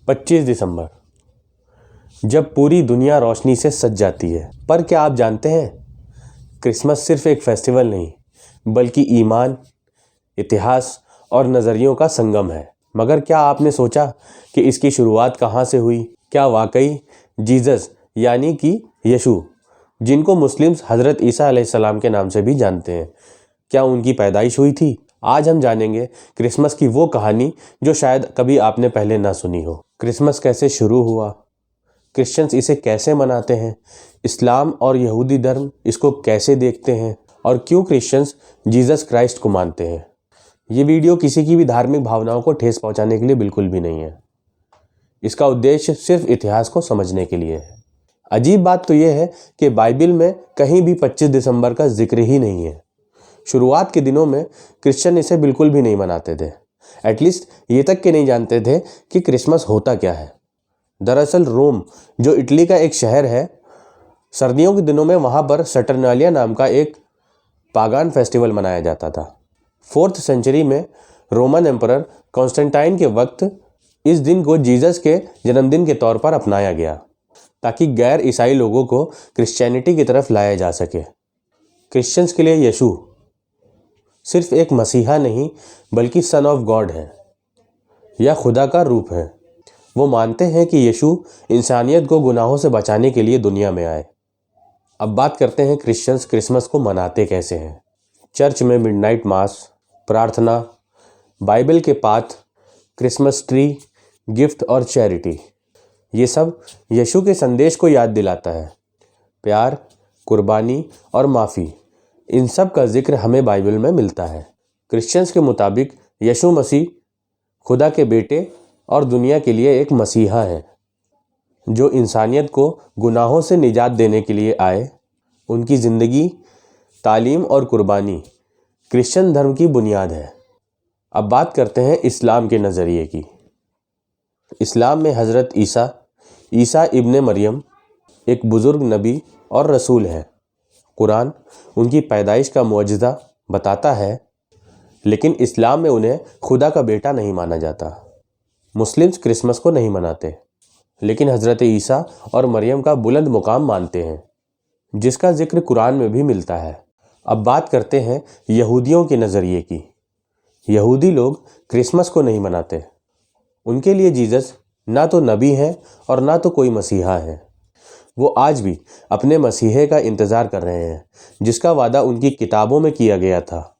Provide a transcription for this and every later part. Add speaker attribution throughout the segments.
Speaker 1: 25 दिसंबर, जब पूरी दुनिया रोशनी से सज जाती है। पर क्या आप जानते हैं, क्रिसमस सिर्फ एक फेस्टिवल नहीं बल्कि ईमान, इतिहास और नज़रियों का संगम है। मगर क्या आपने सोचा कि इसकी शुरुआत कहाँ से हुई? क्या वाकई जीसस यानी कि यीशु, जिनको मुस्लिम्स हज़रत ईसा अलैहिस्सलाम के नाम से भी जानते हैं, क्या उनकी पैदाइश हुई थी? आज हम जानेंगे क्रिसमस की वो कहानी जो शायद कभी आपने पहले ना सुनी हो। क्रिसमस कैसे शुरू हुआ, क्रिश्चियंस इसे कैसे मनाते हैं, इस्लाम और यहूदी धर्म इसको कैसे देखते हैं और क्यों क्रिश्चियंस जीसस क्राइस्ट को मानते हैं। ये वीडियो किसी की भी धार्मिक भावनाओं को ठेस पहुंचाने के लिए बिल्कुल भी नहीं है। इसका उद्देश्य सिर्फ इतिहास को समझने के लिए है। अजीब बात तो यह है कि बाइबल में कहीं भी 25 दिसंबर का जिक्र ही नहीं है। शुरुआत के दिनों में क्रिश्चियन इसे बिल्कुल भी नहीं मनाते थे। एटलीस्ट ये तक के नहीं जानते थे कि क्रिसमस होता क्या है। दरअसल रोम, जो इटली का एक शहर है, सर्दियों के दिनों में वहाँ पर सटरनालिया नाम का एक पागान फेस्टिवल मनाया जाता था। 4th सेंचुरी में रोमन एम्परर कॉन्स्टेंटाइन के वक्त इस दिन को जीसस के जन्मदिन के तौर पर अपनाया गया ताकि गैर ईसाई लोगों को क्रिश्चियनिटी की तरफ लाया जा सके। क्रिश्चियंस के लिए यीशु सिर्फ एक मसीहा नहीं बल्कि सन ऑफ गॉड है या खुदा का रूप है। वो मानते हैं कि यीशु इंसानियत को गुनाहों से बचाने के लिए दुनिया में आए। अब बात करते हैं क्रिश्चियंस क्रिसमस को मनाते कैसे हैं। चर्च में मिडनाइट मास, प्रार्थना, बाइबल के पाठ, क्रिसमस ट्री, गिफ्ट और चैरिटी, ये सब यीशु के संदेश को याद दिलाता है। प्यार, कुर्बानी और माफ़ी, इन सब का जिक्र हमें बाइबल में मिलता है। क्रिश्चियंस के मुताबिक यीशु मसीह खुदा के बेटे और दुनिया के लिए एक मसीहा है जो इंसानियत को गुनाहों से निजात देने के लिए आए। उनकी ज़िंदगी, तालीम और कुर्बानी क्रिश्चियन धर्म की बुनियाद है। अब बात करते हैं इस्लाम के नज़रिए की। इस्लाम में हज़रत ईसा इब्ने मरियम एक बुज़ुर्ग नबी और रसूल हैं। कुरान उनकी पैदाइश का मुअजिज़ा बताता है, लेकिन इस्लाम में उन्हें खुदा का बेटा नहीं माना जाता। मुस्लिम्स क्रिसमस को नहीं मनाते, लेकिन हज़रत ईसा और मरियम का बुलंद मुकाम मानते हैं, जिसका जिक्र कुरान में भी मिलता है। अब बात करते हैं यहूदियों के नज़रिए की। यहूदी लोग क्रिसमस को नहीं मनाते। उनके लिए जीसस ना तो नबी हैं और ना तो कोई मसीहा है। वो आज भी अपने मसीहे का इंतज़ार कर रहे हैं, जिसका वादा उनकी किताबों में किया गया था।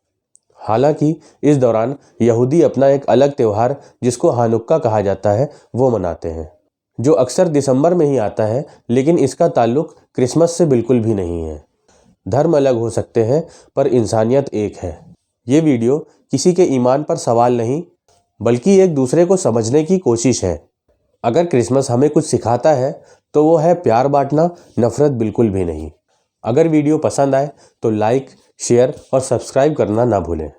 Speaker 1: हालांकि इस दौरान यहूदी अपना एक अलग त्यौहार, जिसको हानुक्का कहा जाता है, वो मनाते हैं, जो अक्सर दिसंबर में ही आता है, लेकिन इसका ताल्लुक क्रिसमस से बिल्कुल भी नहीं है। धर्म अलग हो सकते हैं पर इंसानियत एक है। ये वीडियो किसी के ईमान पर सवाल नहीं बल्कि एक दूसरे को समझने की कोशिश है। अगर क्रिसमस हमें कुछ सिखाता है तो वो है प्यार बांटना, नफ़रत बिल्कुल भी नहीं। अगर वीडियो पसंद आए तो लाइक, शेयर और सब्सक्राइब करना ना भूलें।